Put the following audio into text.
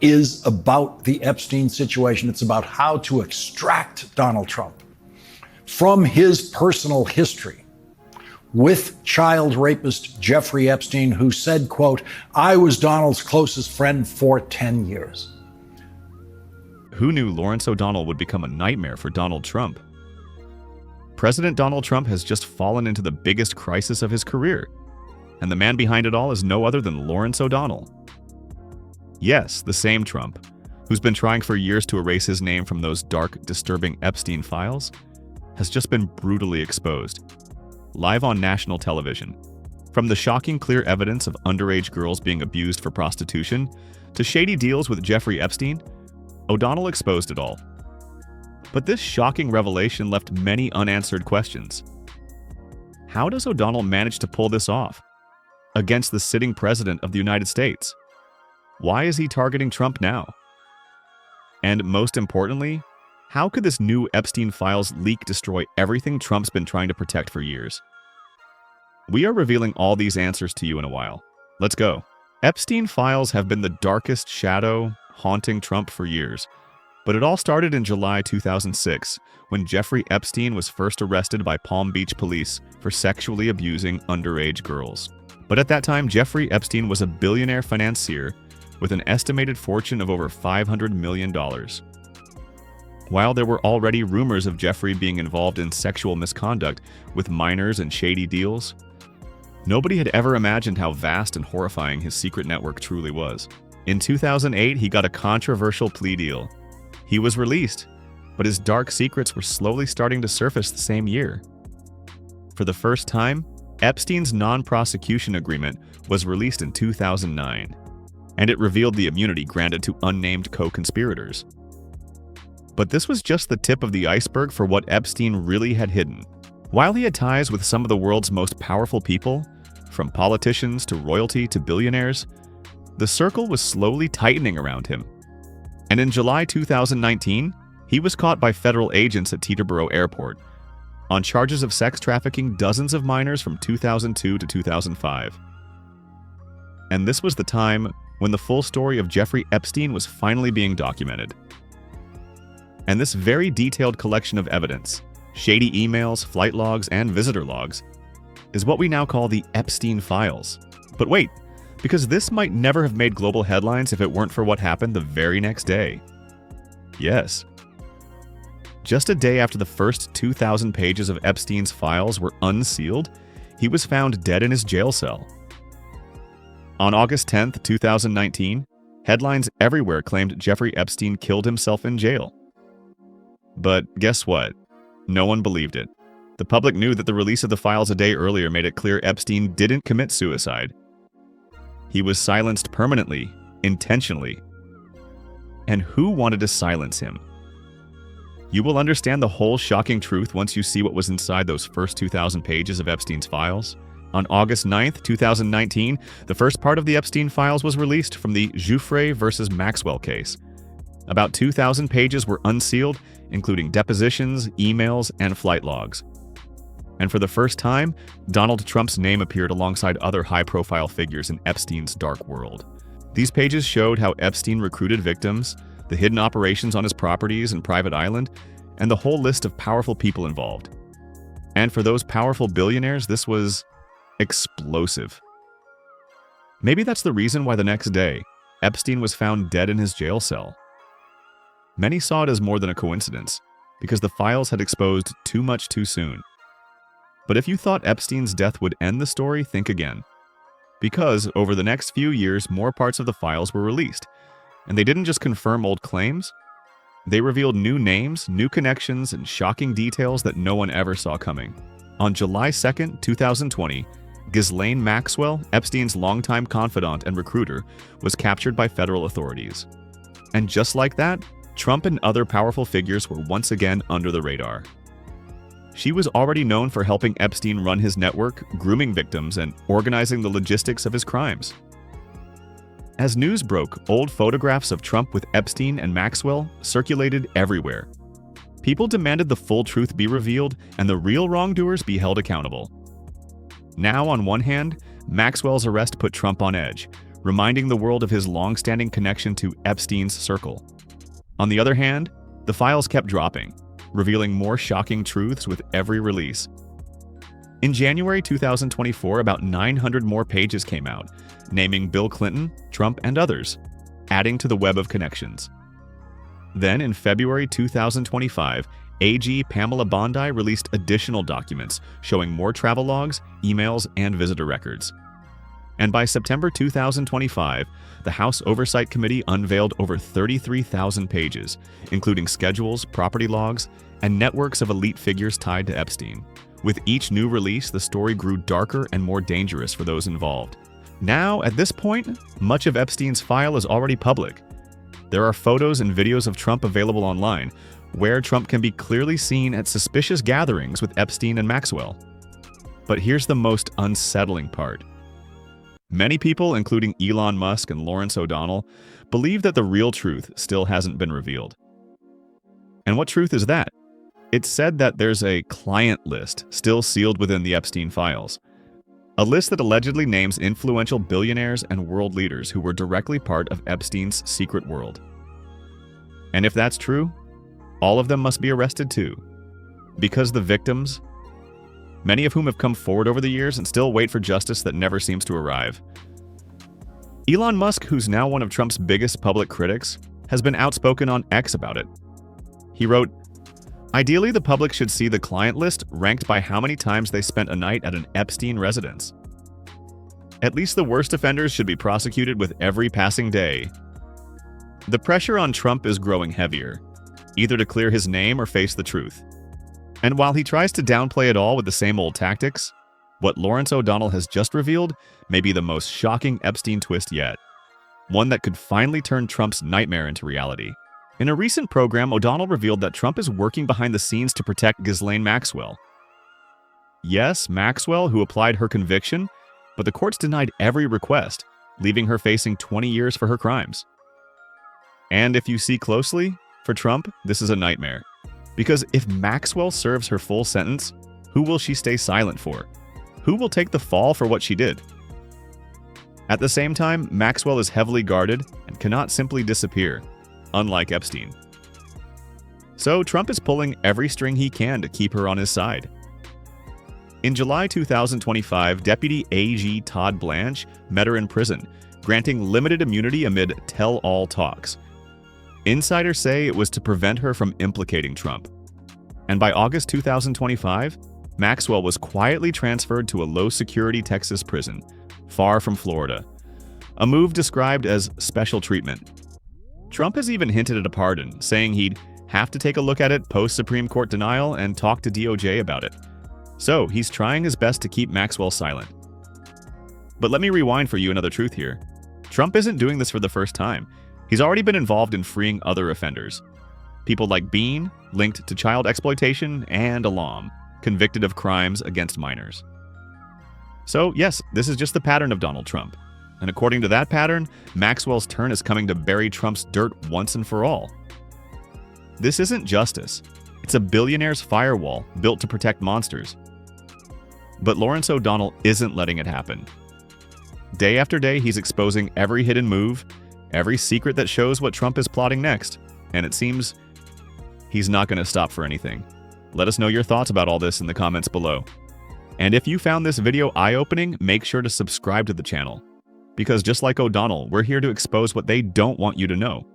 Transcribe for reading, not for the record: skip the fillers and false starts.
is about the Epstein situation. It's about how to extract Donald Trump from his personal history with child rapist Jeffrey Epstein, who said, quote, "I was Donald's closest friend for 10 years. Who knew Lawrence O'Donnell would become a nightmare for Donald Trump? President Donald Trump has just fallen into the biggest crisis of his career, and the man behind it all is no other than Lawrence O'Donnell. Yes, the same Trump, who's been trying for years to erase his name from those dark, disturbing Epstein files, has just been brutally exposed, live on national television. From the shocking clear evidence of underage girls being abused for prostitution to shady deals with Jeffrey Epstein, O'Donnell exposed it all. But this shocking revelation left many unanswered questions. How does O'Donnell manage to pull this off against the sitting president of the United States? Why is he targeting Trump now? And most importantly, how could this new Epstein files leak destroy everything Trump's been trying to protect for years? We are revealing all these answers to you in a while. Let's go. Epstein files have been the darkest shadow haunting Trump for years. But it all started in July 2006, when Jeffrey Epstein was first arrested by Palm Beach police for sexually abusing underage girls. But at that time, Jeffrey Epstein was a billionaire financier with an estimated fortune of over $500 million. While there were already rumors of Jeffrey being involved in sexual misconduct with minors and shady deals, nobody had ever imagined how vast and horrifying his secret network truly was. In 2008, he got a controversial plea deal. He was released, but his dark secrets were slowly starting to surface the same year. For the first time, Epstein's non-prosecution agreement was released in 2009, and it revealed the immunity granted to unnamed co-conspirators. But this was just the tip of the iceberg for what Epstein really had hidden. While he had ties with some of the world's most powerful people, from politicians to royalty to billionaires, the circle was slowly tightening around him. And in July 2019, he was caught by federal agents at Teterboro Airport on charges of sex trafficking dozens of minors from 2002 to 2005. And this was the time when the full story of Jeffrey Epstein was finally being documented. And this very detailed collection of evidence, shady emails, flight logs, and visitor logs, is what we now call the Epstein files. But wait, because this might never have made global headlines if it weren't for what happened the very next day. Yes. Just a day after the first 2,000 pages of Epstein's files were unsealed, he was found dead in his jail cell. On August 10, 2019, headlines everywhere claimed Jeffrey Epstein killed himself in jail. But guess what? No one believed it. The public knew that the release of the files a day earlier made it clear Epstein didn't commit suicide. He was silenced permanently, intentionally. And who wanted to silence him? You will understand the whole shocking truth once you see what was inside those first 2,000 pages of Epstein's files. On August 9th, 2019, the first part of the Epstein files was released from the Giuffre versus Maxwell case. About 2,000 pages were unsealed, including depositions, emails, and flight logs. And for the first time, Donald Trump's name appeared alongside other high-profile figures in Epstein's dark world. These pages showed how Epstein recruited victims, the hidden operations on his properties and private island, and the whole list of powerful people involved. And for those powerful billionaires, this was explosive. Maybe that's the reason why the next day, Epstein was found dead in his jail cell. Many saw it as more than a coincidence, because the files had exposed too much too soon. But if you thought Epstein's death would end the story, think again. Because over the next few years, more parts of the files were released. And they didn't just confirm old claims, they revealed new names, new connections, and shocking details that no one ever saw coming. On July 2nd, 2020, Ghislaine Maxwell, Epstein's longtime confidant and recruiter, was captured by federal authorities. And just like that, Trump and other powerful figures were once again under the radar. She was already known for helping Epstein run his network, grooming victims, and organizing the logistics of his crimes. As news broke, old photographs of Trump with Epstein and Maxwell circulated everywhere. People demanded the full truth be revealed and the real wrongdoers be held accountable. Now, on one hand, Maxwell's arrest put Trump on edge, reminding the world of his long-standing connection to Epstein's circle. On the other hand, the files kept dropping, revealing more shocking truths with every release. In January 2024, about 900 more pages came out, naming Bill Clinton, Trump, and others, adding to the web of connections. Then, in February 2025, AG Pamela Bondi released additional documents showing more travel logs, emails, and visitor records. And by September 2025, the House Oversight Committee unveiled over 33,000 pages, including schedules, property logs, and networks of elite figures tied to Epstein. With each new release, the story grew darker and more dangerous for those involved. Now, at this point, much of Epstein's file is already public. There are photos and videos of Trump available online, where Trump can be clearly seen at suspicious gatherings with Epstein and Maxwell. But here's the most unsettling part. Many people, including Elon Musk and Lawrence O'Donnell, believe that the real truth still hasn't been revealed. And what truth is that? It's said that there's a client list still sealed within the Epstein files. A list that allegedly names influential billionaires and world leaders who were directly part of Epstein's secret world. And if that's true, all of them must be arrested too. Because the victims, many of whom have come forward over the years and still wait for justice that never seems to arrive. Elon Musk, who's now one of Trump's biggest public critics, has been outspoken on X about it. He wrote, "Ideally, the public should see the client list ranked by how many times they spent a night at an Epstein residence. At least the worst offenders should be prosecuted with every passing day." The pressure on Trump is growing heavier, either to clear his name or face the truth. And while he tries to downplay it all with the same old tactics, what Lawrence O'Donnell has just revealed may be the most shocking Epstein twist yet. One that could finally turn Trump's nightmare into reality. In a recent program, O'Donnell revealed that Trump is working behind the scenes to protect Ghislaine Maxwell. Yes, Maxwell, who applied her conviction, but the courts denied every request, leaving her facing 20 years for her crimes. And if you see closely, for Trump, this is a nightmare. Because if Maxwell serves her full sentence, who will she stay silent for? Who will take the fall for what she did? At the same time, Maxwell is heavily guarded and cannot simply disappear, unlike Epstein. So Trump is pulling every string he can to keep her on his side. In July 2025, Deputy AG Todd Blanche met her in prison, granting limited immunity amid tell-all talks. Insiders say it was to prevent her from implicating Trump. And by August 2025, Maxwell was quietly transferred to a low-security Texas prison, far from Florida, a move described as special treatment. Trump has even hinted at a pardon, saying he'd have to take a look at it post-Supreme Court denial and talk to DOJ about it. So he's trying his best to keep Maxwell silent. But let me rewind for you another truth here. Trump isn't doing this for the first time. He's already been involved in freeing other offenders. People like Bean, linked to child exploitation, and Alam, convicted of crimes against minors. So yes, this is just the pattern of Donald Trump. And according to that pattern, Maxwell's turn is coming to bury Trump's dirt once and for all. This isn't justice. It's a billionaire's firewall built to protect monsters. But Lawrence O'Donnell isn't letting it happen. Day after day, he's exposing every hidden move, every secret that shows what Trump is plotting next, and it seems he's not going to stop for anything. Let us know your thoughts about all this in the comments below. And if you found this video eye-opening, make sure to subscribe to the channel. Because just like O'Donnell, we're here to expose what they don't want you to know.